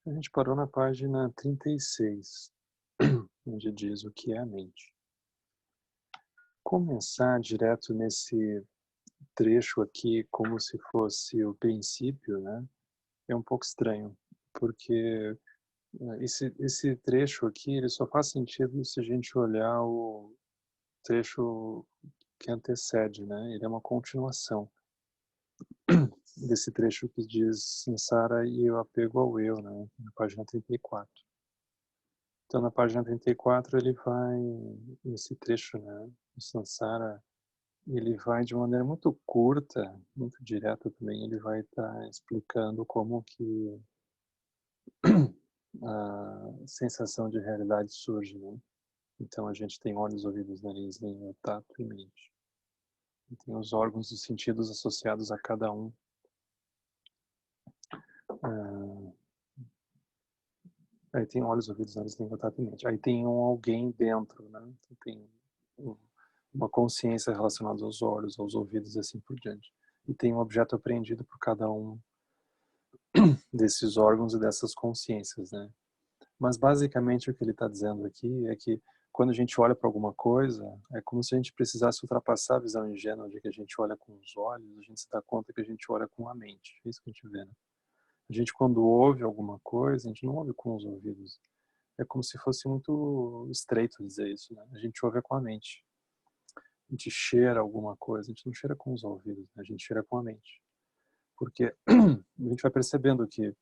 A gente parou na página 36, onde diz o que é a mente. Começar direto nesse trecho aqui, como se fosse o princípio, né, é um pouco estranho, porque esse trecho aqui, ele só faz sentido se a gente olhar o trecho que antecede, né, ele é uma continuação desse trecho que diz Samsara e o apego ao eu, né, na página 34. Então, na página 34, ele vai, nesse trecho, né, do Sansara, ele vai de maneira muito curta, muito direta também, ele vai estar explicando como que a sensação de realidade surge, né? Então, a gente tem olhos, ouvidos, nariz, língua, tato e mente. E tem os órgãos dos sentidos associados a cada um. Ah, aí tem olhos, ouvidos, nariz, língua, tato e mente. Aí tem alguém dentro, né? Então, tem um, uma consciência relacionada aos olhos, aos ouvidos e assim por diante. E tem um objeto apreendido por cada um desses órgãos e dessas consciências, né? Mas basicamente o que ele está dizendo aqui é que quando a gente olha para alguma coisa, é como se a gente precisasse ultrapassar a visão ingênua de que a gente olha com os olhos, a gente se dá conta que a gente olha com a mente. É isso que a gente vê, né? A gente quando ouve alguma coisa, a gente não ouve com os ouvidos. É como se fosse muito estreito dizer isso, né? A gente ouve com a mente. A gente cheira alguma coisa, a gente não cheira com os ouvidos, né? A gente cheira com a mente. Porque a gente vai percebendo que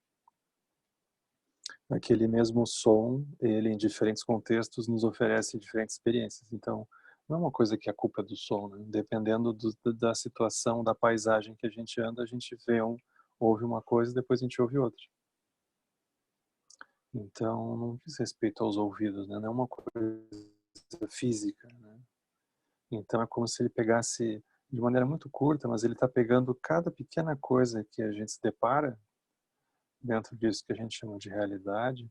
aquele mesmo som, ele em diferentes contextos nos oferece diferentes experiências. Então, não é uma coisa que a culpa é do som, né? Dependendo da situação, da paisagem que a gente anda, a gente ouve uma coisa e depois a gente ouve outra. Então, não diz respeito aos ouvidos, né? Não é uma coisa física, né? Então, é como se ele pegasse de maneira muito curta, mas ele está pegando cada pequena coisa que a gente se depara dentro disso que a gente chama de realidade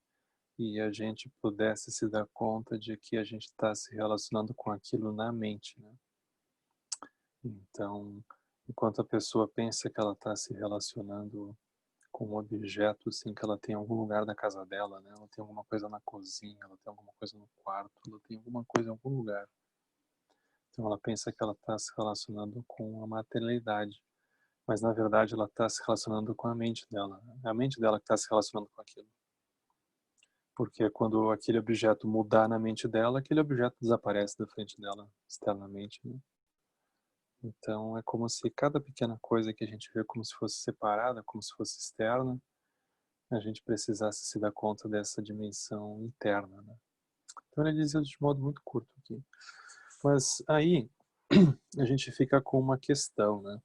e a gente pudesse se dar conta de que a gente está se relacionando com aquilo na mente, né? Então, enquanto a pessoa pensa que ela está se relacionando com um objeto, assim, que ela tem em algum lugar da casa dela, né? Ela tem alguma coisa na cozinha, ela tem alguma coisa no quarto, ela tem alguma coisa em algum lugar. Então, ela pensa que ela está se relacionando com a materialidade, mas na verdade ela está se relacionando com a mente dela. É a mente dela que está se relacionando com aquilo. Porque quando aquele objeto mudar na mente dela, aquele objeto desaparece da frente dela, externamente, né? Então é como se cada pequena coisa que a gente vê como se fosse separada, como se fosse externa, a gente precisasse se dar conta dessa dimensão interna, né? Então ele diz isso de modo muito curto aqui. Mas aí a gente fica com uma questão, né?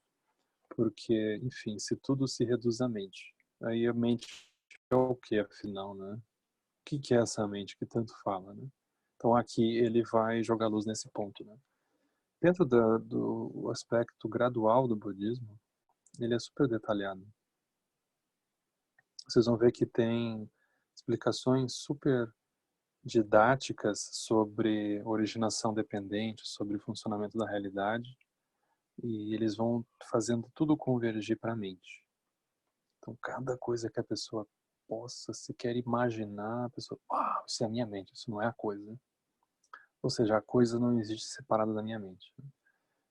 Porque, enfim, se tudo se reduz à mente, aí a mente é o que, afinal, né? O que é essa mente que tanto fala, né? Então aqui ele vai jogar luz nesse ponto, né? Dentro do aspecto gradual do budismo, ele é super detalhado. Vocês vão ver que tem explicações super didáticas sobre originação dependente, sobre o funcionamento da realidade, e eles vão fazendo tudo convergir para a mente. Então, cada coisa que a pessoa possa sequer imaginar, a pessoa, uau, isso é a minha mente, isso não é a coisa. Ou seja, a coisa não existe separada da minha mente.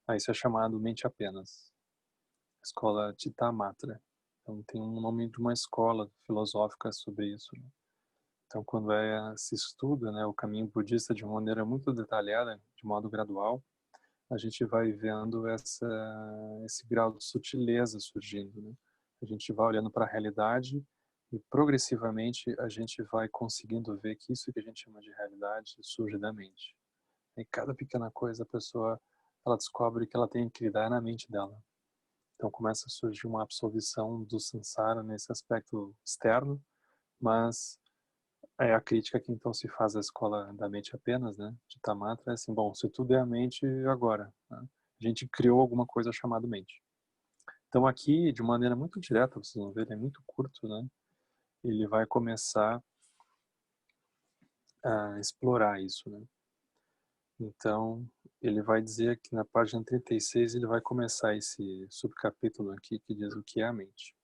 Aí isso é chamado mente apenas. Escola Chitta-Matra. Então tem um nome de uma escola filosófica sobre isso, né? Então quando se estuda, né, o caminho budista de uma maneira muito detalhada, de modo gradual, a gente vai vendo esse grau de sutileza surgindo, né? A gente vai olhando para a realidade e progressivamente a gente vai conseguindo ver que isso que a gente chama de realidade surge da mente. E cada pequena coisa a pessoa ela descobre que ela tem que lidar na mente dela. Então começa a surgir uma absolvição do samsara nesse aspecto externo, mas a crítica que então se faz à escola da mente apenas, né, de Tamatra, é assim, bom, se tudo é a mente, agora? Né? A gente criou alguma coisa chamada mente. Então aqui, de maneira muito direta, vocês vão ver, ele é muito curto, né, ele vai começar a explorar isso, né. Então, ele vai dizer que na página 36 ele vai começar esse subcapítulo aqui que diz o que é a mente.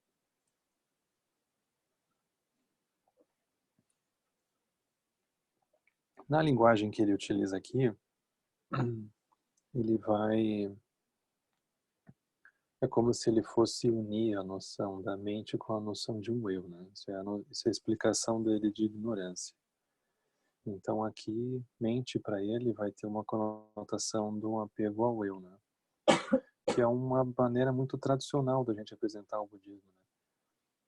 Na linguagem que ele utiliza aqui, ele vai... É como se ele fosse unir a noção da mente com a noção de um eu, né? Isso é a explicação dele de ignorância. Então aqui, mente para ele vai ter uma conotação de um apego ao eu, né? Que é uma maneira muito tradicional da gente apresentar o budismo,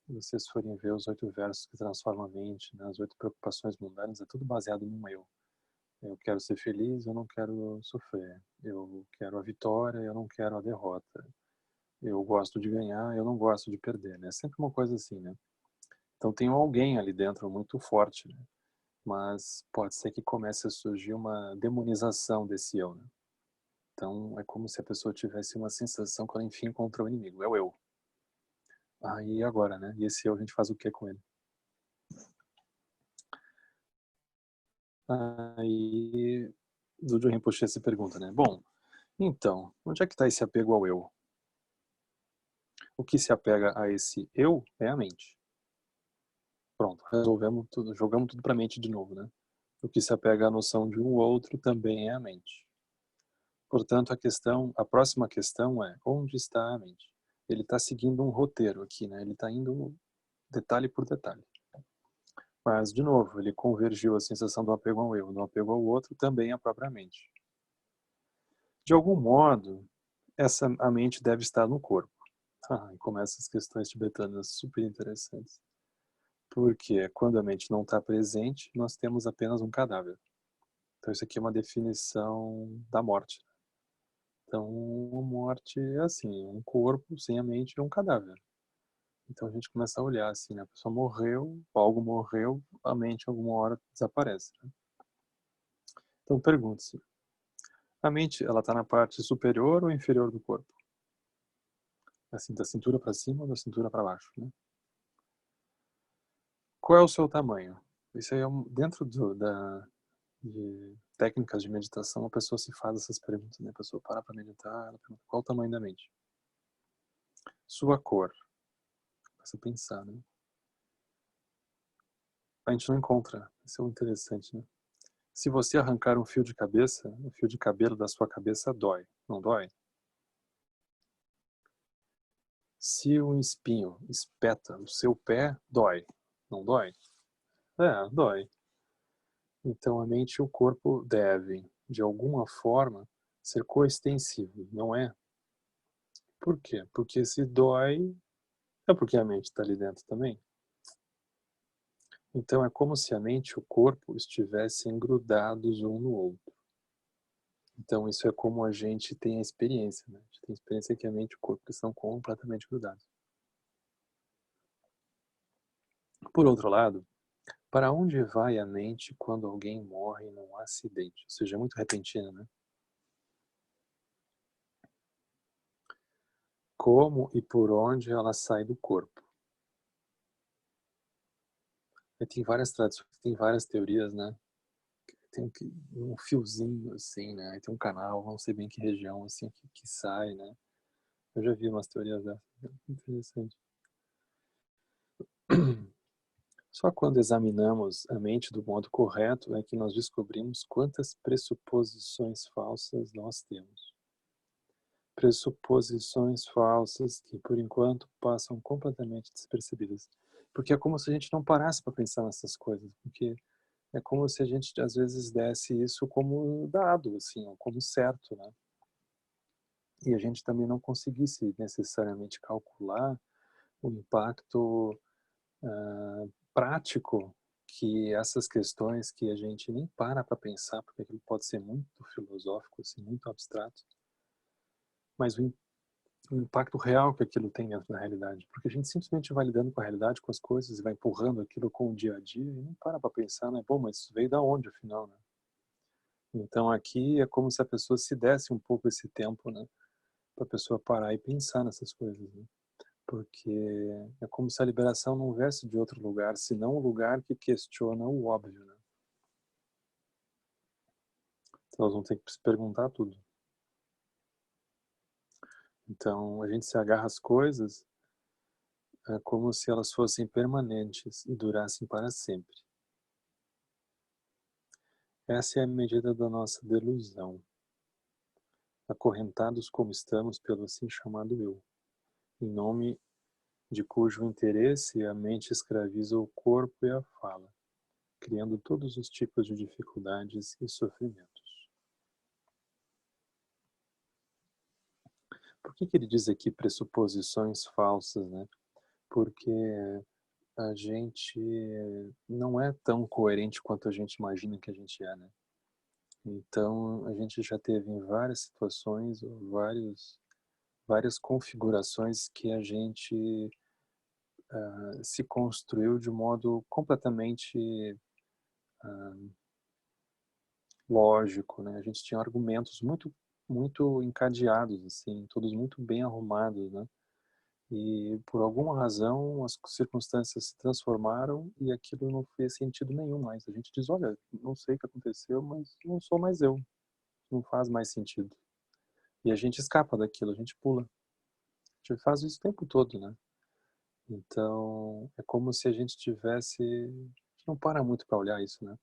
né? Se vocês forem ver os 8 versos que transformam a mente, né? As 8 preocupações mundanas, é tudo baseado num eu. Eu quero ser feliz, eu não quero sofrer. Eu quero a vitória, eu não quero a derrota. Eu gosto de ganhar, eu não gosto de perder, né? É sempre uma coisa assim, né? Então tem alguém ali dentro muito forte, né? Mas pode ser que comece a surgir uma demonização desse eu, né? Então é como se a pessoa tivesse uma sensação quando enfim encontrou o inimigo, é o eu. Aí agora, né? E esse eu a gente faz o que com ele? Aí Dojo Rinpoche se pergunta, né? Bom, então, onde é que está esse apego ao eu? O que se apega a esse eu é a mente. Pronto, resolvemos tudo, jogamos tudo para a mente de novo, né? O que se apega à noção de um outro também é a mente. Portanto, a próxima questão é, onde está a mente? Ele está seguindo um roteiro aqui, né? Ele está indo detalhe por detalhe. Mas, de novo, ele convergiu a sensação do apego ao eu, do apego ao outro, também à própria mente. De algum modo, a mente deve estar no corpo. E começam as questões tibetanas super interessantes. Porque quando a mente não está presente, nós temos apenas um cadáver. Então isso aqui é uma definição da morte. Então a morte é assim, um corpo sem a mente é um cadáver. Então a gente começa a olhar assim, né? A pessoa morreu, algo morreu, a mente alguma hora desaparece. Né? Então pergunte-se, a mente ela está na parte superior ou inferior do corpo? Assim, da cintura para cima ou da cintura para baixo? Né? Qual é o seu tamanho? Isso aí é dentro de técnicas de meditação, a pessoa se faz essas perguntas, né? A pessoa para meditar, ela pergunta qual o tamanho da mente. Sua cor. Começa a pensar, né? A gente não encontra. Isso é interessante, né? Se você arrancar um fio de cabeça, o fio de cabelo da sua cabeça dói. Não dói? Se um espinho espeta o seu pé, dói. Não dói? É, dói. Então a mente e o corpo devem, de alguma forma, ser coextensivos, não é? Por quê? Porque se dói, é porque a mente está ali dentro também. Então é como se a mente e o corpo estivessem grudados um no outro. Então isso é como a gente tem a experiência, né? A gente tem a experiência que a mente e o corpo estão completamente grudados. Por outro lado, para onde vai a mente quando alguém morre num acidente? Ou seja, é muito repentino, né? Como e por onde ela sai do corpo? E tem várias tradições, tem várias teorias, né? Tem um fiozinho assim, né? Aí tem um canal, não sei bem que região assim que sai, né? Eu já vi umas teorias dessas. Interessante. Só quando examinamos a mente do modo correto é que nós descobrimos quantas pressuposições falsas nós temos. Pressuposições falsas que, por enquanto, passam completamente despercebidas. Porque é como se a gente não parasse para pensar nessas coisas. Porque é como se a gente, às vezes, desse isso como dado, assim, ou como certo, né? E a gente também não conseguisse necessariamente calcular o impacto prático que essas questões que a gente nem para pensar, porque aquilo pode ser muito filosófico, assim, muito abstrato, mas o impacto real que aquilo tem dentro da realidade. Porque a gente simplesmente vai lidando com a realidade, com as coisas, e vai empurrando aquilo com o dia a dia, e não para pensar, né? Bom, mas isso veio da onde, afinal, né? Então aqui é como se a pessoa se desse um pouco esse tempo, né? Para a pessoa parar e pensar nessas coisas, né? Porque é como se a liberação não viesse de outro lugar, senão um lugar que questiona o óbvio, né? Então nós vamos ter que se perguntar tudo. Então a gente se agarra às coisas como se elas fossem permanentes e durassem para sempre. Essa é a medida da nossa delusão, acorrentados como estamos pelo assim chamado eu, em nome de cujo interesse a mente escraviza o corpo e a fala, criando todos os tipos de dificuldades e sofrimentos. Por que ele diz aqui pressuposições falsas, né? Porque a gente não é tão coerente quanto a gente imagina que a gente é, né? Então, a gente já teve em várias situações, várias configurações que a gente se construiu de modo completamente lógico, né? A gente tinha argumentos muito encadeados, assim, todos muito bem arrumados, né? E por alguma razão as circunstâncias se transformaram e aquilo não fez sentido nenhum mais. A gente diz, olha, não sei o que aconteceu, mas não sou mais eu, não faz mais sentido. E a gente escapa daquilo, a gente pula. A gente faz isso o tempo todo, né? Então, é como se a gente tivesse, a gente não para muito para olhar isso, né?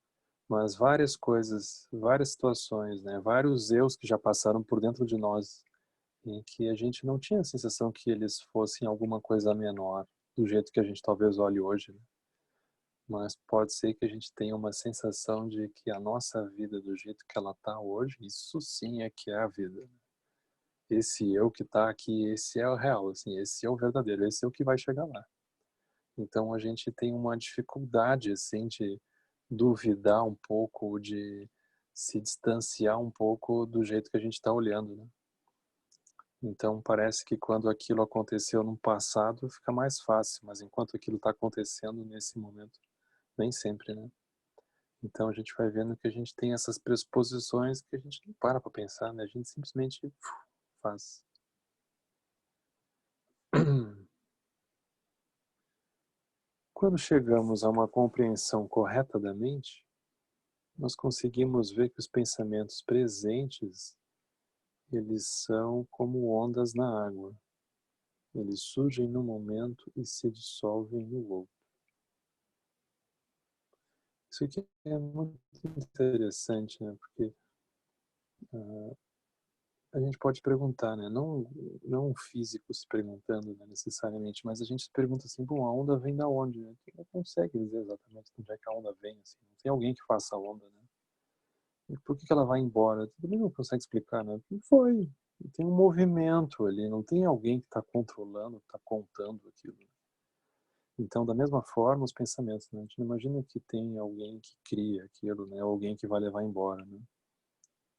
Mas várias coisas, várias situações, né? Vários eus que já passaram por dentro de nós, em que a gente não tinha a sensação que eles fossem alguma coisa menor, do jeito que a gente talvez olhe hoje, né? Mas pode ser que a gente tenha uma sensação de que a nossa vida, do jeito que ela está hoje, isso sim é que é a vida, né? Esse eu que está aqui, esse é o real, assim, esse é o verdadeiro, esse é o que vai chegar lá. Então a gente tem uma dificuldade assim de duvidar um pouco, de se distanciar um pouco do jeito que a gente está olhando, né? Então parece que quando aquilo aconteceu no passado fica mais fácil, mas enquanto aquilo está acontecendo nesse momento, nem sempre, né? Então a gente vai vendo que a gente tem essas pressuposições que a gente não para pensar, né? A gente simplesmente faz. Quando chegamos a uma compreensão correta da mente, nós conseguimos ver que os pensamentos presentes, eles são como ondas na água. Eles surgem num momento e se dissolvem no outro. Isso aqui é muito interessante, né? Porque a gente pode perguntar, né? Não um físico se perguntando, né, necessariamente, mas a gente se pergunta assim, bom, a onda vem da onde? Né? Não consegue dizer exatamente de onde é que a onda vem, assim. Não tem alguém que faça a onda, né? E por que ela vai embora? Também não consegue explicar, né? Não foi. Tem um movimento ali, não tem alguém que está controlando, que está contando aquilo. Então, da mesma forma, os pensamentos, né? A gente não imagina que tem alguém que cria aquilo, né? Ou alguém que vai levar embora, né?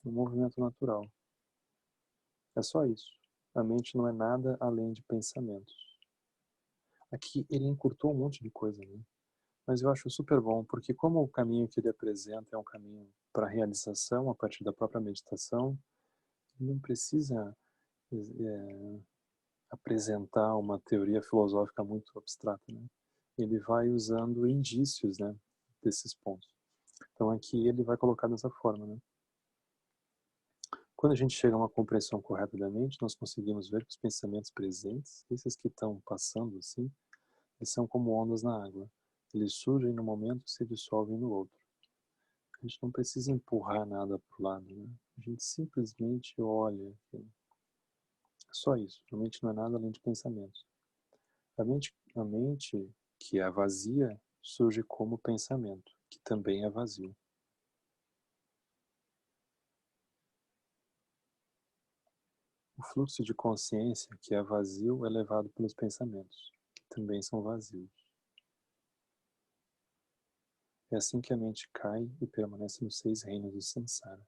É um movimento natural. É só isso. A mente não é nada além de pensamentos. Aqui ele encurtou um monte de coisa, né? Mas eu acho super bom, porque como o caminho que ele apresenta é um caminho para a realização a partir da própria meditação, não precisa apresentar uma teoria filosófica muito abstrata, né? Ele vai usando indícios, né, desses pontos. Então aqui ele vai colocar dessa forma, né? Quando a gente chega a uma compreensão correta da mente, nós conseguimos ver que os pensamentos presentes, esses que estão passando assim, eles são como ondas na água. Eles surgem no momento e se dissolvem no outro. A gente não precisa empurrar nada para o lado, né? A gente simplesmente olha. É só isso. A mente não é nada além de pensamentos. A mente que é vazia surge como pensamento, que também é vazio. O fluxo de consciência, que é vazio, é levado pelos pensamentos, que também são vazios. É assim que a mente cai e permanece nos 6 reinos do samsara.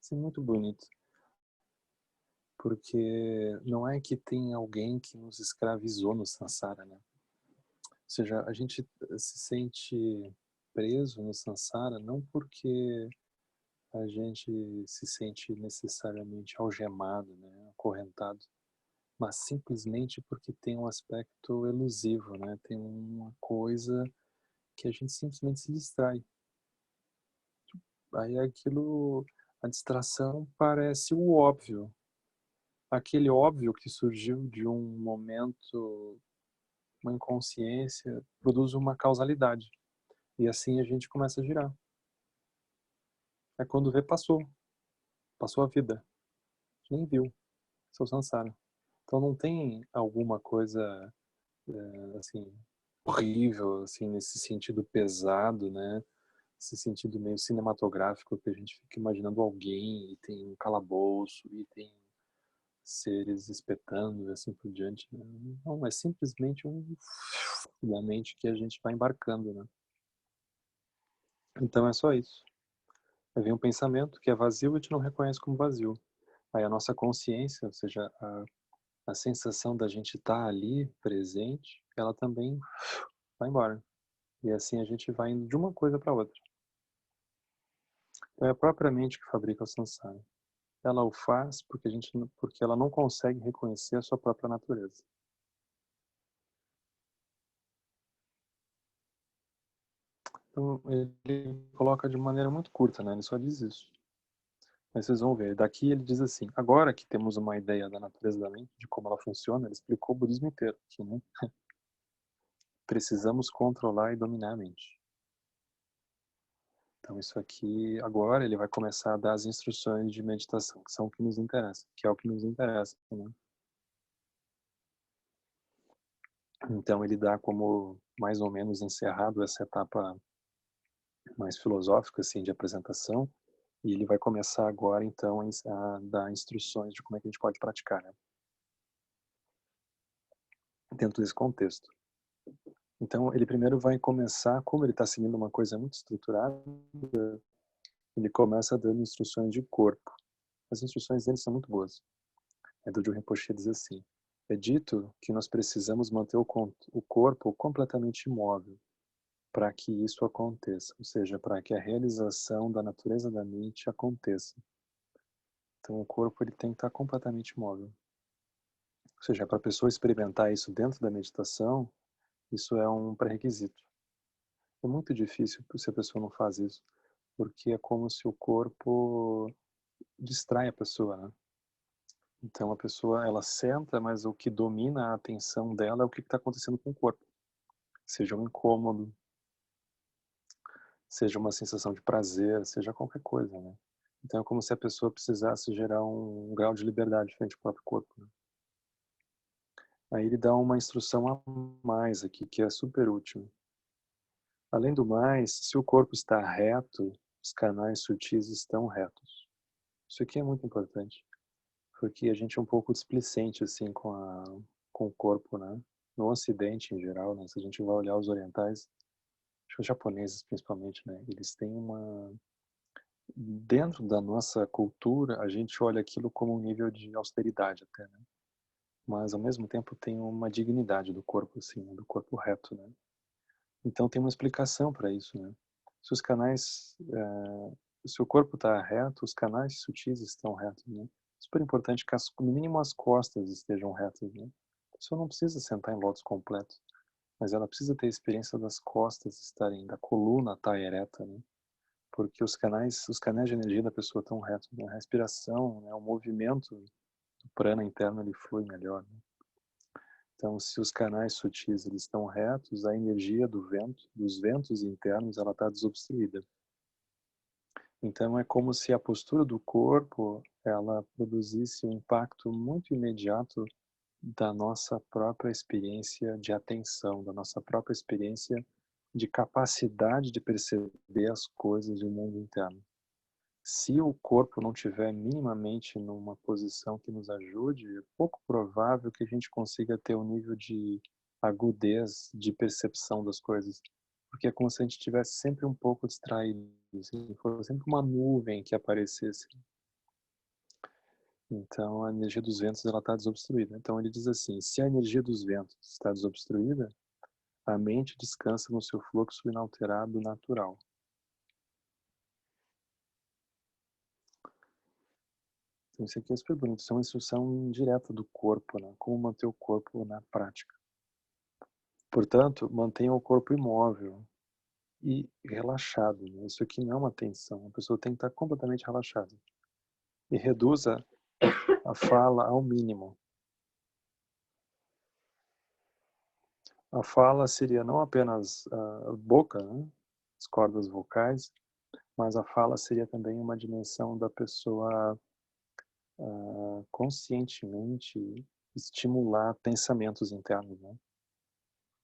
Isso é muito bonito, porque não é que tem alguém que nos escravizou no samsara, né? Ou seja, a gente se sente preso no samsara não porque a gente se sente necessariamente algemado, né, acorrentado, mas simplesmente porque tem um aspecto elusivo, né? Tem uma coisa que a gente simplesmente se distrai. Aí aquilo, a distração parece o óbvio. Aquele óbvio que surgiu de um momento, uma inconsciência, produz uma causalidade. E assim a gente começa a girar. É quando vê, passou a vida, nem viu, seu samsara. Então não tem alguma coisa assim horrível, assim nesse sentido pesado, né? Esse sentido meio cinematográfico que a gente fica imaginando alguém e tem um calabouço e tem seres espetando e assim por diante, né? Não, é simplesmente da mente que a gente vai embarcando, né? Então é só isso. Aí vem um pensamento que é vazio e a gente não reconhece como vazio. Aí a nossa consciência, ou seja, a sensação da gente estar ali presente, ela também vai embora. E assim a gente vai indo de uma coisa para outra. Então é a própria mente que fabrica o samsara. Ela o faz porque ela não consegue reconhecer a sua própria natureza. Então ele coloca de maneira muito curta, né? Ele só diz isso. Mas vocês vão ver, daqui ele diz assim, agora que temos uma ideia da natureza da mente, de como ela funciona, ele explicou o budismo inteiro aqui, né? Precisamos controlar e dominar a mente. Então isso aqui, agora ele vai começar a dar as instruções de meditação, que são o que nos interessa, que é o que nos interessa, né? Então ele dá como mais ou menos encerrado essa etapa mais filosófica, assim, de apresentação, e ele vai começar agora, então, a dar instruções de como é que a gente pode praticar, né? Dentro desse contexto. Então, ele primeiro vai começar, como ele está seguindo uma coisa muito estruturada, ele começa dando instruções de corpo. As instruções dele são muito boas. A Dojo Rinpoche diz assim, é dito que nós precisamos manter o corpo completamente imóvel para que isso aconteça, ou seja, para que a realização da natureza da mente aconteça. Então, o corpo ele tem que estar completamente imóvel. Ou seja, para a pessoa experimentar isso dentro da meditação, isso é um pré-requisito. É muito difícil se a pessoa não faz isso, porque é como se o corpo distrai a pessoa, né? Então a pessoa, ela senta, mas o que domina a atenção dela é o que está acontecendo com o corpo. Seja um incômodo, seja uma sensação de prazer, seja qualquer coisa, né? Então é como se a pessoa precisasse gerar um grau de liberdade frente ao próprio corpo, né? Aí ele dá uma instrução a mais aqui, que é super útil. Além do mais, se o corpo está reto, os canais sutis estão retos. Isso aqui é muito importante, porque a gente é um pouco displicente assim com o corpo, né? No Ocidente em geral, né? Se a gente vai olhar os orientais, acho que os japoneses principalmente, né? Eles têm uma dentro da nossa cultura, a gente olha aquilo como um nível de austeridade até, né? Mas ao mesmo tempo tem uma dignidade do corpo assim, né? Do corpo reto, né? Então tem uma explicação para isso, né? Se os canais, se o corpo está reto, os canais sutis estão retos, né? Super importante que no mínimo as costas estejam retas, né? A pessoa não precisa sentar em lótus completo, mas ela precisa ter a experiência das costas estarem, da coluna estar ereta, né? Porque os canais de energia da pessoa estão retos, né? A respiração, né? O movimento do prana interno ele flui melhor, né? Então, se os canais sutis eles estão retos, a energia do vento, dos ventos internos, ela está desobstruída. Então, é como se a postura do corpo ela produzisse um impacto muito imediato da nossa própria experiência de atenção, da nossa própria experiência de capacidade de perceber as coisas do mundo interno. Se o corpo não tiver minimamente numa posição que nos ajude, é pouco provável que a gente consiga ter um nível de agudez de percepção das coisas, porque é como se a gente estivesse sempre um pouco distraído, assim, fosse sempre uma nuvem que aparecesse. Então a energia dos ventos ela está desobstruída. Então ele diz assim: se a energia dos ventos está desobstruída, a mente descansa no seu fluxo inalterado natural. Então, isso aqui é super bonito. Isso é uma instrução direta do corpo, né? Como manter o corpo na prática. Portanto, mantenha o corpo imóvel e relaxado, né? Isso aqui não é uma tensão. A pessoa tem que estar completamente relaxada. E reduza a fala ao mínimo. A fala seria não apenas a boca, né? As cordas vocais, Mas a fala seria também uma dimensão da pessoa conscientemente estimular pensamentos internos, né.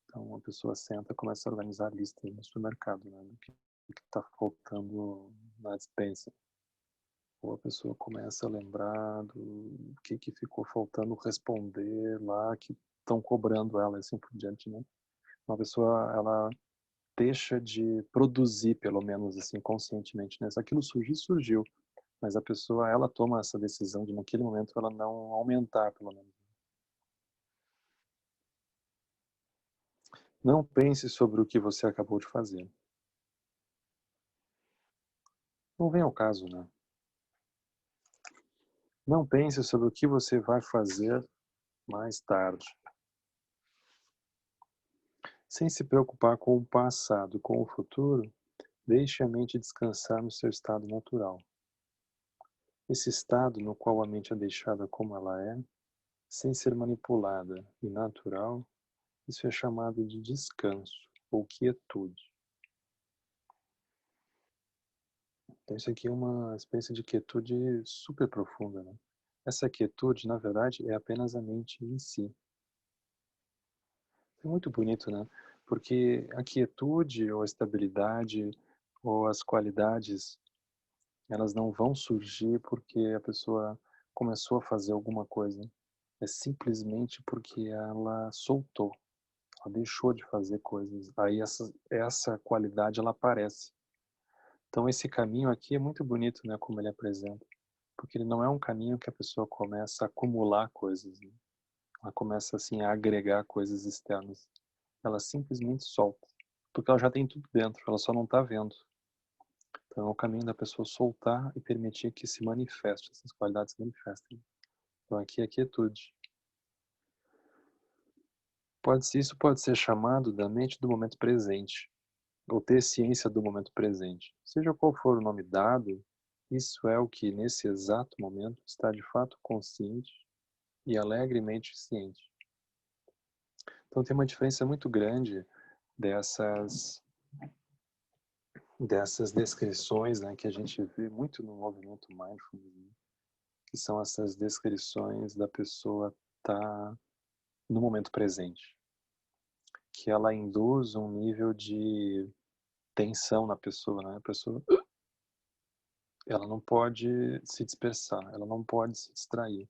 Então a pessoa senta e começa a organizar listas no supermercado, né, do que está faltando na despensa. Ou a pessoa começa a lembrar do que ficou faltando responder lá, que estão cobrando ela, assim por diante, né. Uma pessoa, ela deixa de produzir, pelo menos, assim, conscientemente, né. Se aquilo surgir, surgiu, mas a pessoa, ela toma essa decisão de, naquele momento, ela não aumentar, pelo menos. Não pense sobre o que você acabou de fazer. Não vem ao caso, né. Não pense sobre o que você vai fazer mais tarde. Sem se preocupar com o passado, com o futuro, deixe a mente descansar no seu estado natural. Esse estado no qual a mente é deixada como ela é, sem ser manipulada e natural, isso é chamado de descanso ou quietude. Então isso aqui é uma espécie de quietude super profunda, né? Essa quietude, na verdade, é apenas a mente em si. É muito bonito, né? Porque a quietude ou a estabilidade ou as qualidades, elas não vão surgir porque a pessoa começou a fazer alguma coisa. É simplesmente porque ela soltou, ela deixou de fazer coisas. Aí essa qualidade, ela aparece. Então esse caminho aqui é muito bonito, né, como ele apresenta. Porque ele não é um caminho que a pessoa começa a acumular coisas, né? Ela começa assim a agregar coisas externas. Ela simplesmente solta. Porque ela já tem tudo dentro, ela só não está vendo. Então é o caminho da pessoa soltar e permitir que se manifeste, essas qualidades se manifestem. Então aqui é quietude. Isso pode ser chamado da mente do momento presente, ou ter ciência do momento presente. Seja qual for o nome dado, isso é o que nesse exato momento está de fato consciente e alegremente ciente. Então tem uma diferença muito grande dessas dessas descrições, né, que a gente vê muito no movimento mindfulness, né, que são essas descrições da pessoa estar no momento presente, que ela induz um nível de tensão na pessoa, né? A pessoa, ela não pode se dispersar, ela não pode se distrair.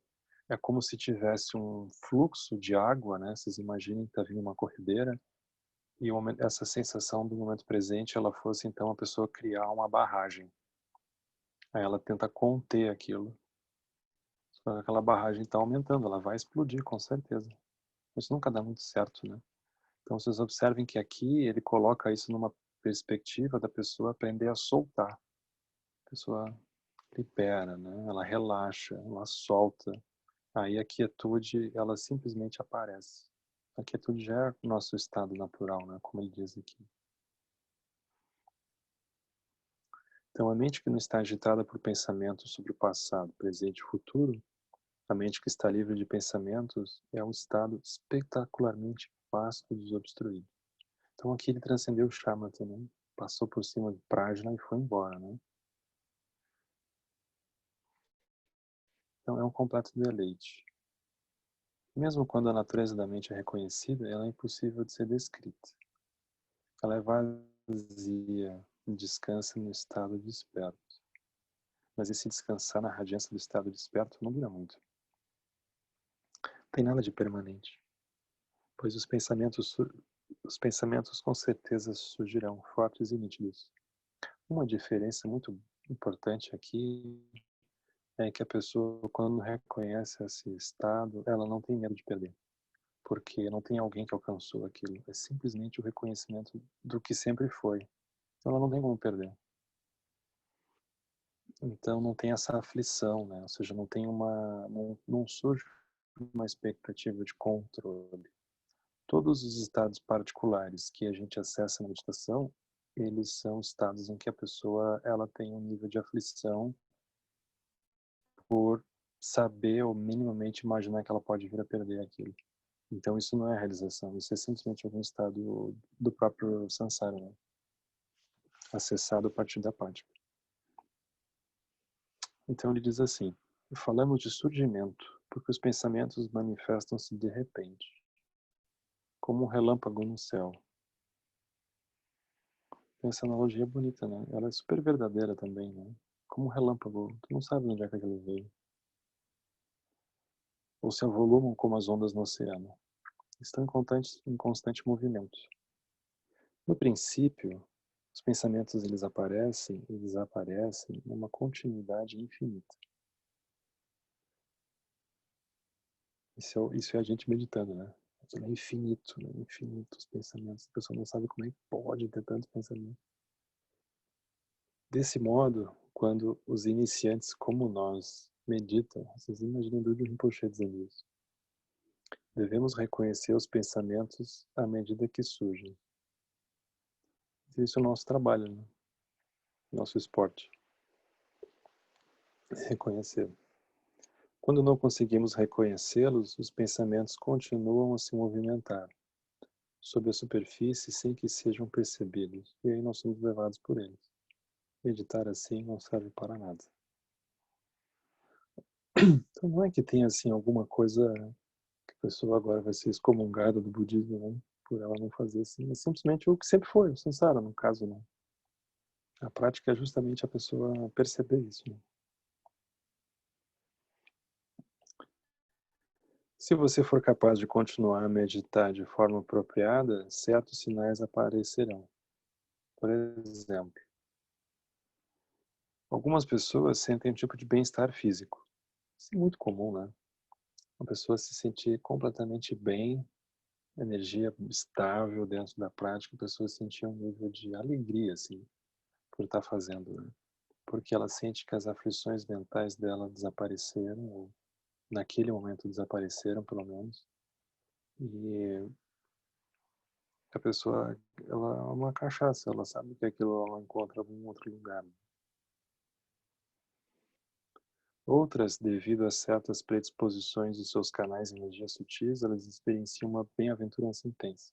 É como se tivesse um fluxo de água, né? Vocês imaginem que está vindo uma corredeira e essa sensação do momento presente, ela fosse então a pessoa criar uma barragem. Aí ela tenta conter aquilo. Só que aquela barragem está aumentando, ela vai explodir com certeza. Isso nunca dá muito certo, né? Então vocês observem que aqui ele coloca isso numa perspectiva da pessoa aprender a soltar. A pessoa libera, né? Ela relaxa, ela solta. Aí a quietude, ela simplesmente aparece. A quietude já é o nosso estado natural, né? Como ele diz aqui. Então a mente que não está agitada por pensamentos sobre o passado, presente e futuro, a mente que está livre de pensamentos, é um estado espetacularmente vasto e desobstruído. Então aqui ele transcendeu o shamatha, né? Passou por cima de Prajna e foi embora, né? Então é um completo deleite. Mesmo quando a natureza da mente é reconhecida, ela é impossível de ser descrita. Ela é vazia e descansa no estado desperto. Mas esse descansar na radiância do estado desperto não dura muito. Não tem nada de permanente, pois os pensamentos com certeza surgirão fortes e nítidos. Uma diferença muito importante aqui é que a pessoa, quando reconhece esse estado, ela não tem medo de perder, porque não tem alguém que alcançou aquilo. É simplesmente o reconhecimento do que sempre foi. Então ela não tem como perder. Então não tem essa aflição, né? Ou seja, não surge uma expectativa de controle. Todos os estados particulares que a gente acessa na meditação, eles são estados em que a pessoa, ela tem um nível de aflição por saber ou minimamente imaginar que ela pode vir a perder aquilo. Então isso não é realização, isso é simplesmente algum estado do próprio samsara, né? Acessado a partir da prática. Então ele diz assim: falamos de surgimento, porque os pensamentos manifestam-se de repente, como um relâmpago no céu. Essa analogia é bonita, né? Ela é super verdadeira também, né? Como um relâmpago, tu não sabe onde é que aquilo veio. Ou se avolumam como as ondas no oceano. Estão em constante movimento. No princípio, os pensamentos eles aparecem e desaparecem numa continuidade infinita. Isso é a gente meditando, né? Aquilo é infinito, né? Infinitos pensamentos. A pessoa não sabe como é que pode ter tantos pensamentos. Desse modo, quando os iniciantes como nós meditam, vocês imaginam o Dudley Rinpoche dizendo isso. Devemos reconhecer os pensamentos à medida que surgem. Isso é o nosso trabalho, né? Nosso esporte. Reconhecer. Quando não conseguimos reconhecê-los, os pensamentos continuam a se movimentar sob a superfície sem que sejam percebidos, e aí nós somos levados por eles. Meditar assim não serve para nada. Então não é que tenha assim alguma coisa que a pessoa agora vai ser excomungada do budismo, né? Por ela não fazer assim, é simplesmente o que sempre foi, o samsara, no caso, né? A prática é justamente a pessoa perceber isso, né? Se você for capaz de continuar a meditar de forma apropriada, certos sinais aparecerão. Por exemplo, algumas pessoas sentem um tipo de bem-estar físico. Isso é muito comum, né? Uma pessoa se sentir completamente bem, energia estável dentro da prática, a pessoa sentir um nível de alegria, assim, por estar fazendo, né? Porque ela sente que as aflições mentais dela desapareceram, ou naquele momento desapareceram, pelo menos, e a pessoa, ela é uma cachaça, ela sabe que aquilo ela encontra em algum outro lugar. Outras, devido a certas predisposições de seus canais de energia sutis, elas experienciam uma bem-aventurança intensa.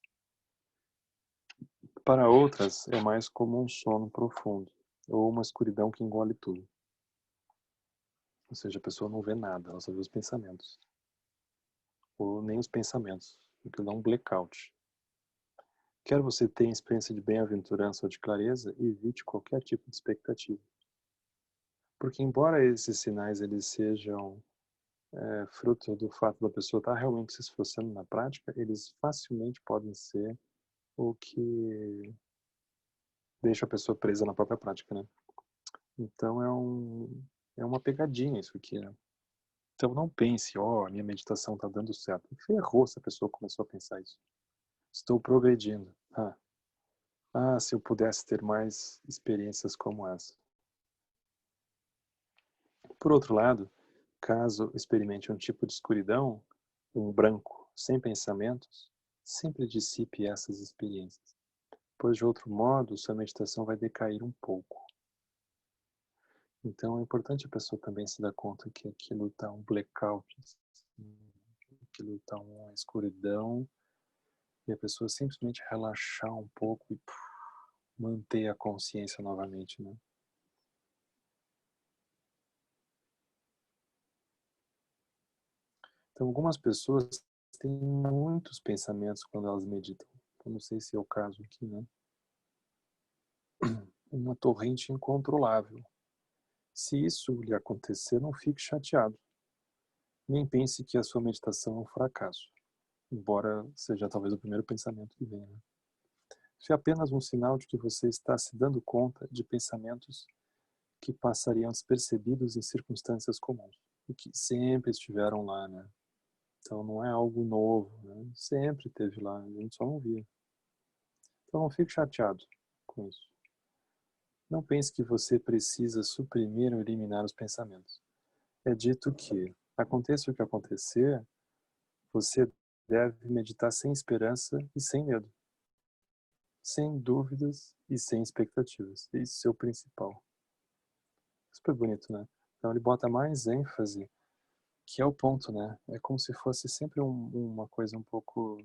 Para outras, é mais como um sono profundo, ou uma escuridão que engole tudo. Ou seja, a pessoa não vê nada, ela só vê os pensamentos. Ou nem os pensamentos, porque dá um blackout. Quer você tenha experiência de bem-aventurança ou de clareza, evite qualquer tipo de expectativa. Porque embora esses sinais eles sejam fruto do fato da pessoa estar realmente se esforçando na prática, eles facilmente podem ser o que deixa a pessoa presa na própria prática, né? Então é uma pegadinha isso aqui, né? Então não pense, a minha meditação está dando certo. Ferrou se a pessoa começou a pensar isso. Estou progredindo. Se eu pudesse ter mais experiências como essa. Por outro lado, caso experimente um tipo de escuridão, um branco, sem pensamentos, sempre dissipe essas experiências, pois de outro modo sua meditação vai decair um pouco. Então é importante a pessoa também se dar conta que aquilo está um blackout, aquilo está uma escuridão, e a pessoa simplesmente relaxar um pouco e manter a consciência novamente, né? Então algumas pessoas têm muitos pensamentos quando elas meditam. Eu não sei se é o caso aqui, né? Uma torrente incontrolável. Se isso lhe acontecer, não fique chateado. Nem pense que a sua meditação é um fracasso, embora seja talvez o primeiro pensamento que venha, né? Isso é apenas um sinal de que você está se dando conta de pensamentos que passariam despercebidos em circunstâncias comuns, e que sempre estiveram lá, né? Então não é algo novo, né? Sempre esteve lá, a gente só não via. Então não fique chateado com isso. Não pense que você precisa suprimir ou eliminar os pensamentos. É dito que, aconteça o que acontecer, você deve meditar sem esperança e sem medo, sem dúvidas e sem expectativas. Isso é o principal. Super bonito, né? Então ele bota mais ênfase, que é o ponto, né? É como se fosse sempre uma coisa um pouco,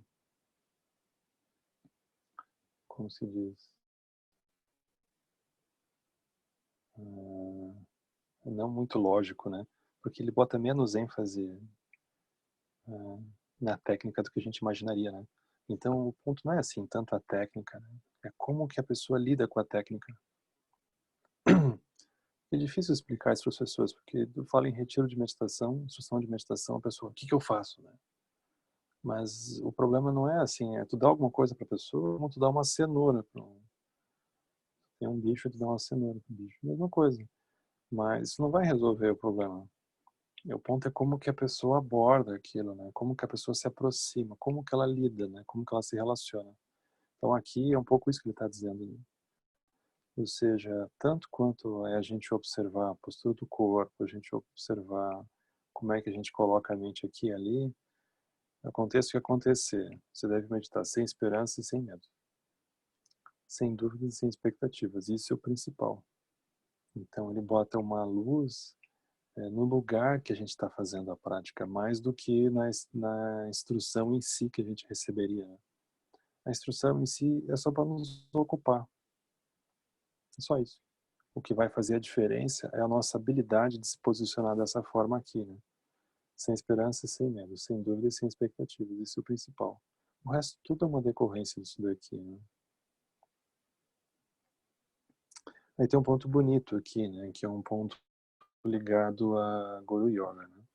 como se diz, não muito lógico, né? Porque ele bota menos ênfase na técnica do que a gente imaginaria, né? Então, o ponto não é assim, tanto a técnica, né? É como que a pessoa lida com a técnica. É difícil explicar isso para as pessoas, porque tu fala em retiro de meditação, instrução de meditação, a pessoa, o que que eu faço, né? Mas o problema não é assim, é tu dar alguma coisa para a pessoa, como tu dá uma cenoura para tem um bicho, tu dá uma cenoura para o bicho, mesma coisa. Mas isso não vai resolver o problema. E o ponto é como que a pessoa aborda aquilo, né? Como que a pessoa se aproxima, como que ela lida, né? Como que ela se relaciona. Então aqui é um pouco isso que ele está dizendo, né? Ou seja, tanto quanto é a gente observar a postura do corpo, a gente observar como é que a gente coloca a mente aqui e ali, aconteça o que acontecer, você deve meditar sem esperança e sem medo, sem dúvidas e sem expectativas. Isso é o principal. Então ele bota uma luz no lugar que a gente está fazendo a prática, mais do que na instrução em si que a gente receberia, né? A instrução em si é só para nos ocupar, é só isso. O que vai fazer a diferença é a nossa habilidade de se posicionar dessa forma aqui, né? Sem esperança, sem medo, sem dúvida e sem expectativas. Isso é o principal. O resto tudo é uma decorrência disso daqui, né? Aí tem um ponto bonito aqui, né? Que é um ponto ligado a Guru Yoga, né?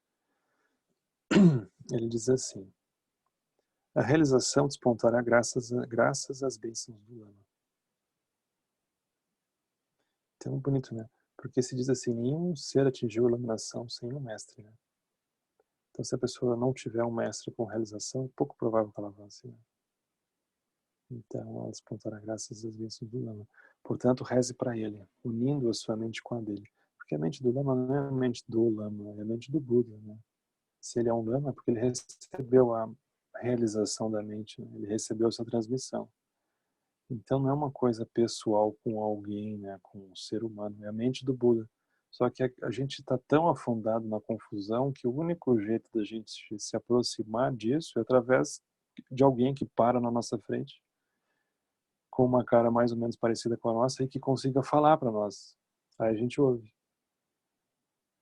Ele diz assim: a realização despontará graças às bênçãos do Lama. Então, bonito, né? Porque se diz assim, nenhum ser atingiu a iluminação sem um mestre, né? Então, se a pessoa não tiver um mestre com realização, é pouco provável que ela avance, né? Então, ela despontará graças às bênçãos do Lama. Portanto, reze para ele, unindo a sua mente com a dele. Porque a mente do Lama não é a mente do Lama, é a mente do Buda, né? Se ele é um Lama, é porque ele recebeu a realização da mente, né? Ele recebeu essa transmissão. Então não é uma coisa pessoal com alguém, né, com um ser humano, é a mente do Buda. Só que a gente está tão afundado na confusão que o único jeito da gente se aproximar disso é através de alguém que para na nossa frente, com uma cara mais ou menos parecida com a nossa e que consiga falar para nós. Aí a gente ouve.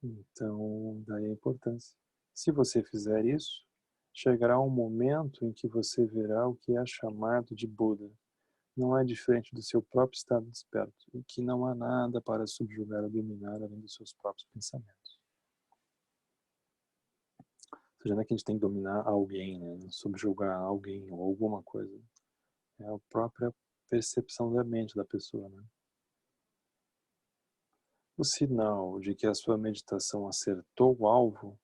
Então, daí a importância. Se você fizer isso, chegará um momento em que você verá o que é chamado de Buda. Não é diferente do seu próprio estado desperto, e que não há nada para subjugar ou dominar além dos seus próprios pensamentos. Ou seja, não é que a gente tem que dominar alguém, né? Subjugar alguém ou alguma coisa. É a própria percepção da mente da pessoa, né? O sinal de que a sua meditação acertou o alvo,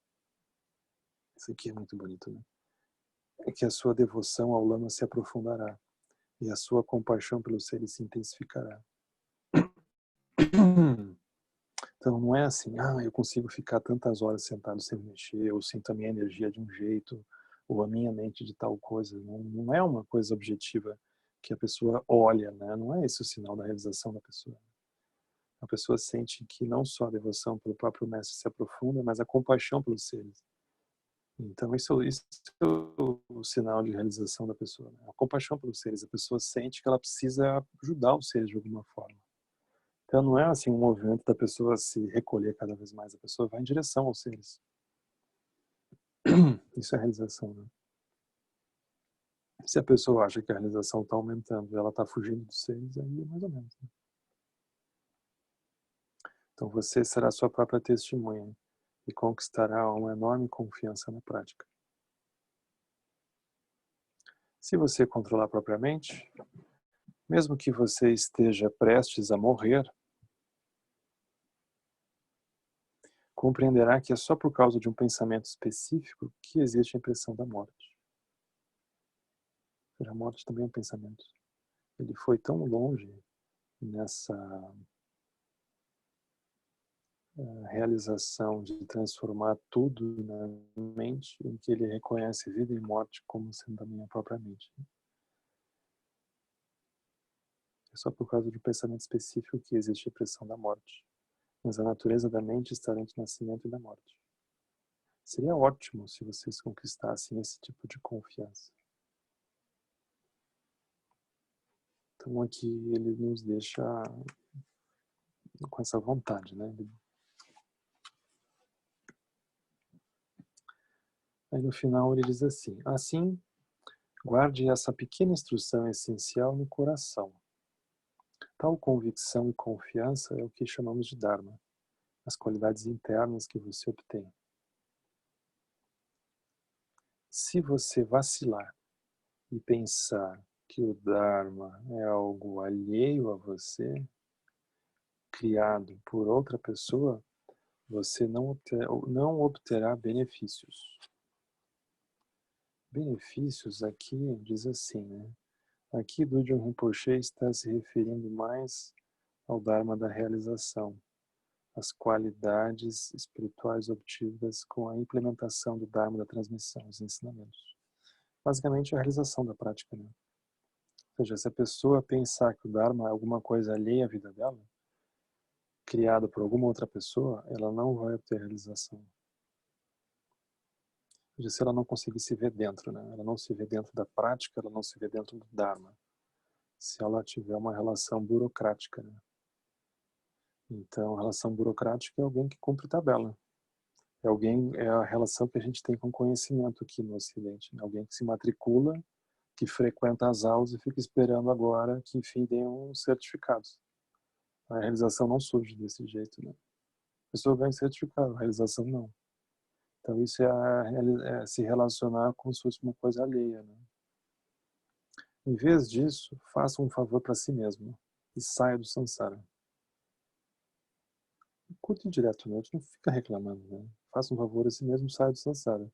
isso aqui é muito bonito, né? É que a sua devoção ao Lama se aprofundará e a sua compaixão pelos seres se intensificará. Então não é assim, eu consigo ficar tantas horas sentado sem mexer, ou sinto a minha energia de um jeito, ou a minha mente de tal coisa. Não é uma coisa objetiva que a pessoa olha, né? Não é esse o sinal da realização da pessoa. A pessoa sente que não só a devoção pelo próprio mestre se aprofunda, mas a compaixão pelos seres. Então isso é o sinal de realização da pessoa, né? A compaixão pelos seres. A pessoa sente que ela precisa ajudar os seres de alguma forma. Então não é assim um movimento da pessoa se recolher cada vez mais, a pessoa vai em direção aos seres. Isso é realização, né? Se a pessoa acha que a realização está aumentando e ela está fugindo dos seres, aí é mais ou menos, né? Então você será sua própria testemunha e conquistará uma enorme confiança na prática. Se você controlar propriamente, mesmo que você esteja prestes a morrer, compreenderá que é só por causa de um pensamento específico que existe a impressão da morte. A morte também é um pensamento. Ele foi tão longe nessa realização de transformar tudo na mente, em que ele reconhece vida e morte como sendo a minha própria mente. É só por causa de um pensamento específico que existe a impressão da morte. Mas a natureza da mente está entre o nascimento e da morte. Seria ótimo se vocês conquistassem esse tipo de confiança. Então aqui ele nos deixa com essa vontade, né? Aí no final ele diz assim: assim, guarde essa pequena instrução essencial no coração. Tal convicção e confiança é o que chamamos de Dharma, as qualidades internas que você obtém. Se você vacilar e pensar que o Dharma é algo alheio a você, criado por outra pessoa, você não obterá benefícios. Benefícios aqui diz assim, né? Aqui Dudjom Rinpoche está se referindo mais ao Dharma da realização, as qualidades espirituais obtidas com a implementação do Dharma da transmissão, os ensinamentos. Basicamente, a realização da prática, né? Ou seja, se a pessoa pensar que o Dharma é alguma coisa alheia à vida dela, criada por alguma outra pessoa, ela não vai obter realização. Ou seja, se ela não conseguir se ver dentro, né? Ela não se vê dentro da prática, ela não se vê dentro do Dharma. Se ela tiver uma relação burocrática, né? Então, a relação burocrática é alguém que cumpre tabela. É a relação que a gente tem com conhecimento aqui no Ocidente, né? Alguém que se matricula, que frequenta as aulas e fica esperando agora que, enfim, dê um certificado. A realização não surge desse jeito, né? A pessoa ganha certificado, a realização não. Então, isso é se relacionar como se fosse uma coisa alheia, né? Em vez disso, faça um favor para si mesmo e saia do samsara. Curto e direto, né? A gente não fica reclamando, né? Faça um favor a si mesmo e saia do samsara.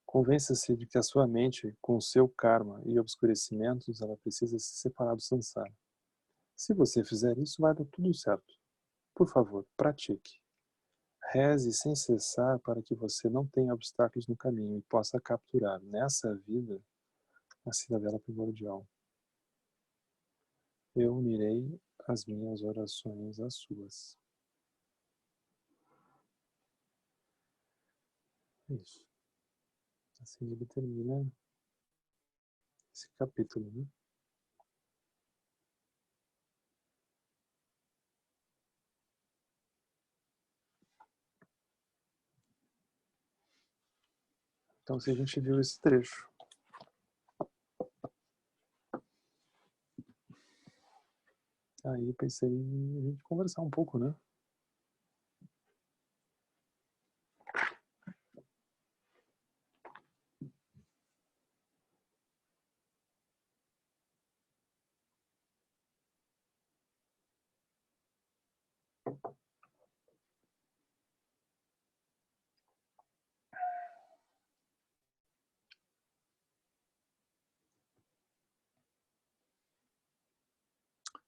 Convença-se de que a sua mente, com o seu karma e obscurecimentos, ela precisa se separar do samsara. Se você fizer isso, vai dar tudo certo. Por favor, pratique. Reze sem cessar para que você não tenha obstáculos no caminho e possa capturar, nessa vida, a cidadela primordial. Eu unirei as minhas orações às suas. Isso. Assim ele termina esse capítulo, né? Então, se a gente viu esse trecho, aí pensei em a gente conversar um pouco, né?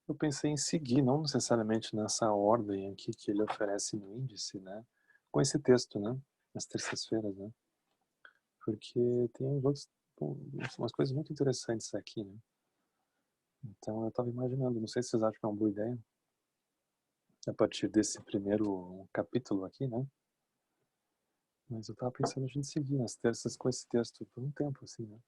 Eu pensei em seguir, não necessariamente nessa ordem aqui que ele oferece no índice, né? Com esse texto, né? Nas terças-feiras, né? Porque tem umas coisas muito interessantes aqui, né? Então eu estava imaginando, não sei se vocês acham que é uma boa ideia, a partir desse primeiro capítulo aqui, né? Mas eu estava pensando a gente seguir nas terças com esse texto por um tempo, assim, né?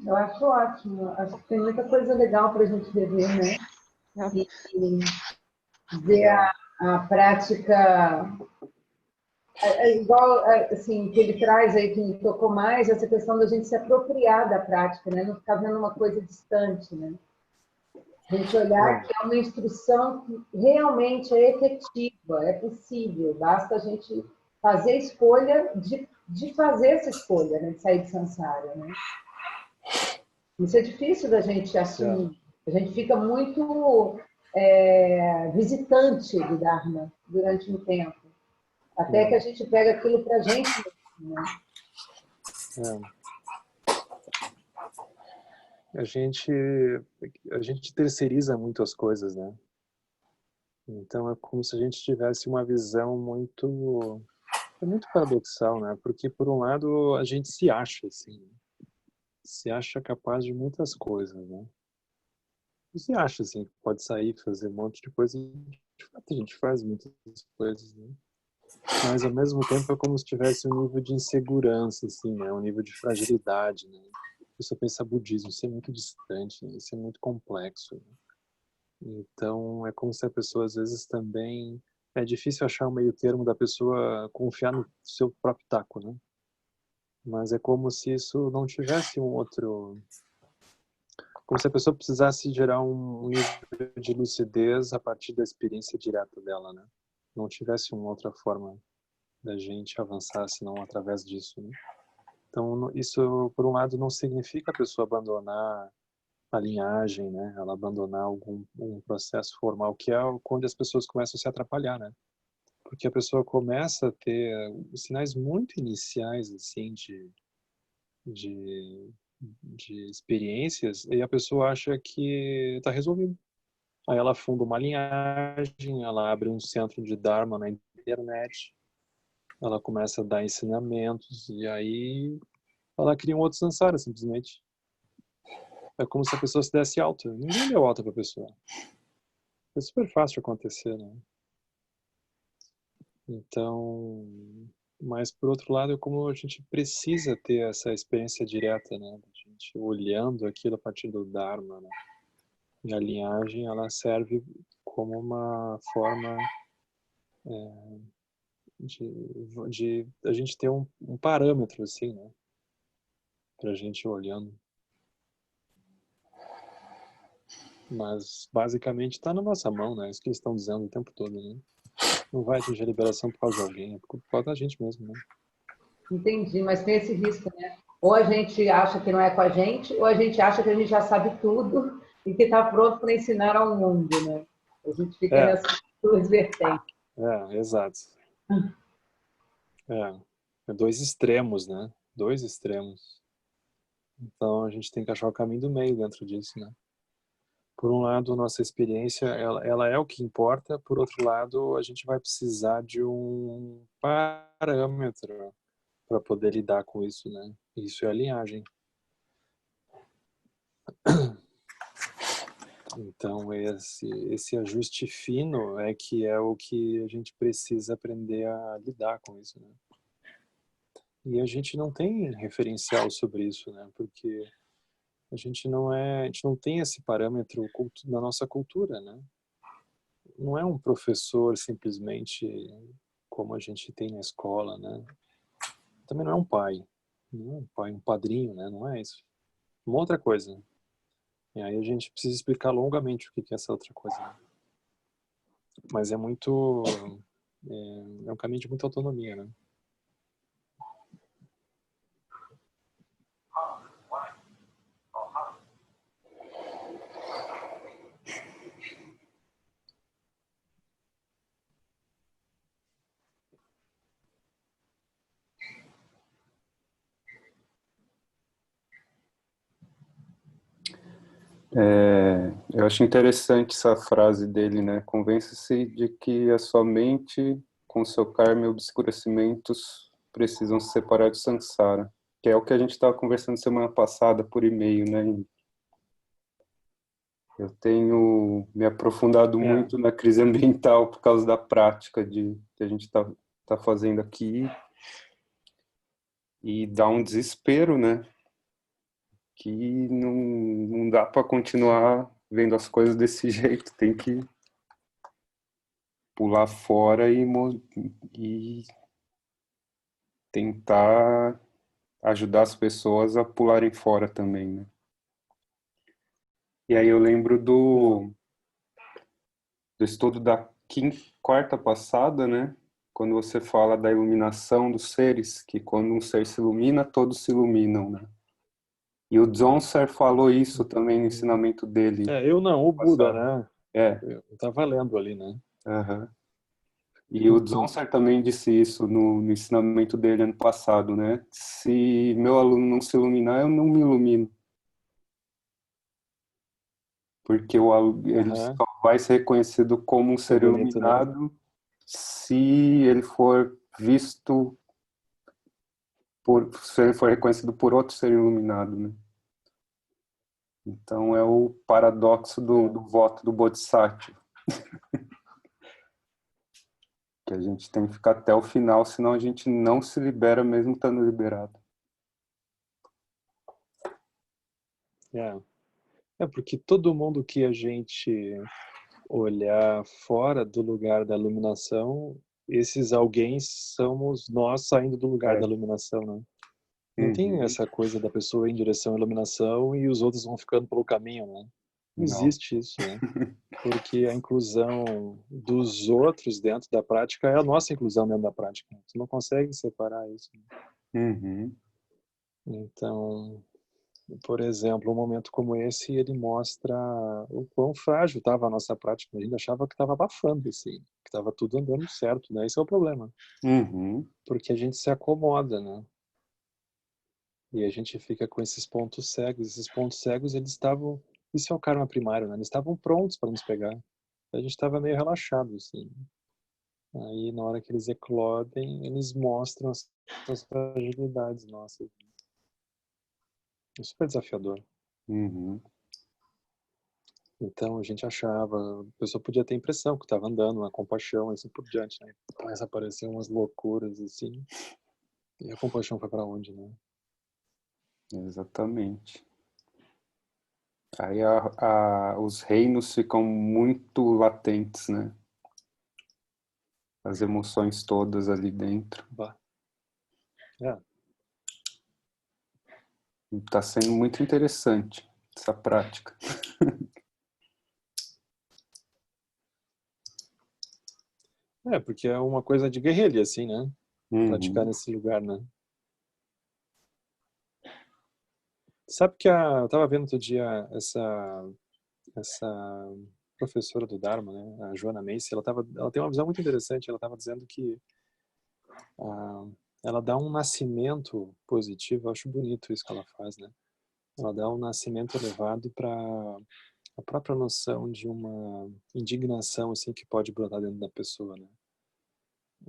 Eu acho ótimo. Acho que tem muita coisa legal para a gente rever, né? E ver a prática. Igual assim, que ele traz aí, que me tocou mais, essa questão da gente se apropriar da prática, né? Não ficar vendo uma coisa distante, né? A gente olhar que é uma instrução que realmente é efetiva, é possível, basta a gente fazer a escolha de fazer essa escolha, né? De sair de samsara, né? Isso é difícil da gente assumir. A gente fica muito visitante do Dharma durante um tempo. Até que a gente pega aquilo para a gente mesmo, né? A gente terceiriza muito as coisas, né? Então é como se a gente tivesse uma visão é muito paradoxal, né? Porque por um lado a gente se acha assim, se acha capaz de muitas coisas, né? E se acha assim, que pode sair, fazer um monte de coisa, e de a gente faz muitas coisas, né? Mas, ao mesmo tempo, é como se tivesse um nível de insegurança, assim, né? Um nível de fragilidade, né? Se você pensa budismo, isso é muito distante, né? Isso é muito complexo, né? Então, é como se a pessoa, às vezes, também... É difícil achar um meio termo da pessoa confiar no seu próprio taco, né? Mas é como se isso não tivesse um outro... Como se a pessoa precisasse gerar um nível de lucidez a partir da experiência direta dela, né? Não tivesse uma outra forma da gente avançar senão através disso, né? Então, isso, por um lado, não significa a pessoa abandonar a linhagem, né? Ela abandonar um processo formal, que é quando as pessoas começam a se atrapalhar, né? Porque a pessoa começa a ter sinais muito iniciais, assim, de, de experiências, e a pessoa acha que está resolvido. Aí ela funda uma linhagem, ela abre um centro de Dharma na internet, ela começa a dar ensinamentos, e aí ela cria um outro samsara, simplesmente. É como se a pessoa se desse alta. Ninguém deu alta para a pessoa. É super fácil de acontecer, né? Então, mas por outro lado, é como a gente precisa ter essa experiência direta, né? A gente olhando aquilo a partir do Dharma, né? E a linhagem, ela serve como uma forma de a gente ter um parâmetro, assim, né? Pra gente olhando. Mas, basicamente, está na nossa mão, né? Isso que eles estão dizendo o tempo todo, né? Não vai atingir a liberação por causa de alguém, é por causa da gente mesmo, né? Entendi, mas tem esse risco, né? Ou a gente acha que não é com a gente, ou a gente acha que a gente já sabe tudo e que está pronto para ensinar ao mundo, né? A gente fica É, nessas duas vertentes. exato. É, é dois extremos, né? Dois extremos. Então, a gente tem que achar o caminho do meio dentro disso, né? Por um lado, nossa experiência, ela é o que importa. Por outro lado, a gente vai precisar de um parâmetro para poder lidar com isso, né? Isso é a linhagem. Então, esse ajuste fino é que é o que a gente precisa aprender a lidar com isso, né? E a gente não tem referencial sobre isso, né? Porque a gente não tem esse parâmetro na nossa cultura, né? Não é um professor simplesmente como a gente tem na escola, né? Também não é um pai, não é um pai, um padrinho, né? Não é isso. Uma outra coisa. E aí a gente precisa explicar longamente o que é essa outra coisa, né? Mas é muito é um caminho de muita autonomia, né? Eu acho interessante essa frase dele, né? Convença-se de que a sua mente, com seu karma e obscurecimentos, precisam se separar do samsara, que é o que a gente estava conversando semana passada por e-mail, né? Eu tenho me aprofundado muito na crise ambiental por causa da prática que a gente tá fazendo aqui, e dá um desespero, né? Que não dá para continuar vendo as coisas desse jeito, tem que pular fora e tentar ajudar as pessoas a pularem fora também, né? E aí eu lembro do estudo da quarta passada, né? Quando você fala da iluminação dos seres, que quando um ser se ilumina, todos se iluminam, né? E o Dzongser falou isso também no ensinamento dele. Eu não, o Buda, né? É. Eu estava lendo ali, né? Uhum. E o Dzongser também disse isso no ensinamento dele ano passado, né? Se meu aluno não se iluminar, eu não me ilumino. Porque ele só vai ser reconhecido como um ser bonito, né? iluminado se ele for visto se ele for reconhecido por outro ser iluminado, né? Então é o paradoxo do voto do Bodhisattva. Que a gente tem que ficar até o final, senão a gente não se libera mesmo estando liberado. É porque todo mundo que a gente olhar fora do lugar da iluminação, esses alguém somos nós saindo do lugar da iluminação, né? Não tem Uhum. essa coisa da pessoa ir em direção à iluminação e os outros vão ficando pelo caminho, né? Não Não. existe isso, né? Porque a inclusão dos outros dentro da prática é a nossa inclusão dentro da prática. Você não consegue separar isso. Uhum. Então, por exemplo, um momento como esse, ele mostra o quão frágil estava a nossa prática. A gente achava que estava abafando, assim, que estava tudo andando certo, né? Esse é o problema. Uhum. Porque a gente se acomoda, né? E a gente fica com esses pontos cegos. Esses pontos cegos, eles estavam... Isso é o karma primário, né? Eles estavam prontos para nos pegar. A gente estava meio relaxado, assim. Aí, na hora que eles eclodem, eles mostram as fragilidades nossas. É super desafiador. Uhum. Então, a gente achava... A pessoa podia ter a impressão que estava andando na compaixão, e assim por diante, né? Começa a aparecer umas loucuras, assim. E a compaixão foi para onde, né? Exatamente. Aí os reinos ficam muito latentes, né? As emoções todas ali dentro. Bah. É. Está sendo muito interessante essa prática. É, porque é uma coisa de guerrilha, assim, né? Praticar Uhum. nesse lugar, né? Sabe que eu tava vendo outro dia essa professora do Dharma, né? A Joana Macy, ela tem uma visão muito interessante. Ela estava dizendo que ah, ela dá um nascimento positivo. Eu acho bonito isso que ela faz, né? Ela dá um nascimento elevado para a própria noção de uma indignação assim que pode brotar dentro da pessoa, né?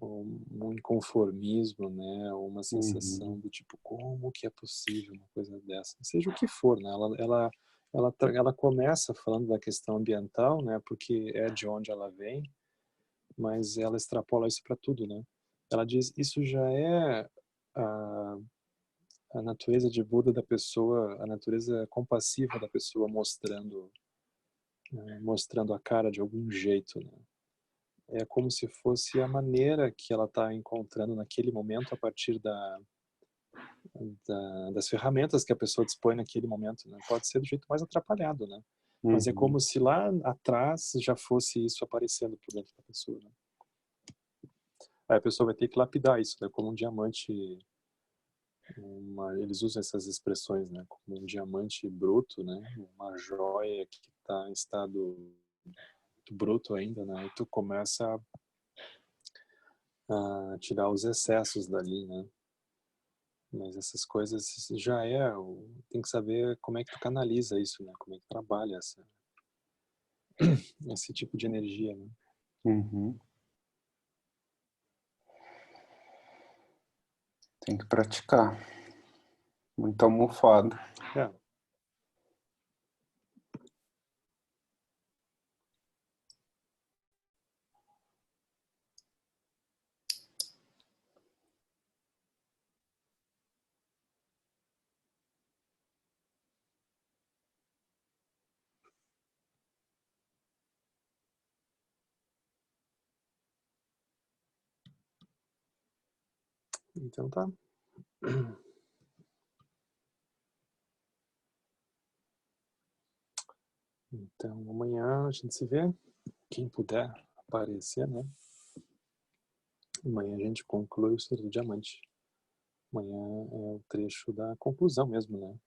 Um inconformismo, né? Uma sensação Uhum. do tipo, como que é possível uma coisa dessa? Seja o que for, né? Ela começa falando da questão ambiental, né? Porque é de onde ela vem, mas ela extrapola isso para tudo, né? Ela diz, isso já é a, a natureza de Buda da pessoa, a natureza compassiva da pessoa mostrando a cara de algum jeito, né? É como se fosse a maneira que ela está encontrando naquele momento a partir das ferramentas que a pessoa dispõe naquele momento, né? Pode ser do jeito mais atrapalhado, né? Mas é Uhum. como se lá atrás já fosse isso aparecendo por dentro da pessoa, né? Aí a pessoa vai ter que lapidar isso, né? Como um diamante, eles usam essas expressões, né? Como um diamante bruto, né? Uma joia que está em estado muito bruto ainda, né? E tu começa a tirar os excessos dali, né? Mas essas coisas já tem que saber como é que tu canaliza isso, né? Como é que trabalha esse tipo de energia, né? Uhum. Tem que praticar. Muita almofada. É. Então tá. Então amanhã a gente se vê. Quem puder aparecer, né? Amanhã a gente conclui o estudo do diamante. Amanhã é o trecho da conclusão mesmo, né?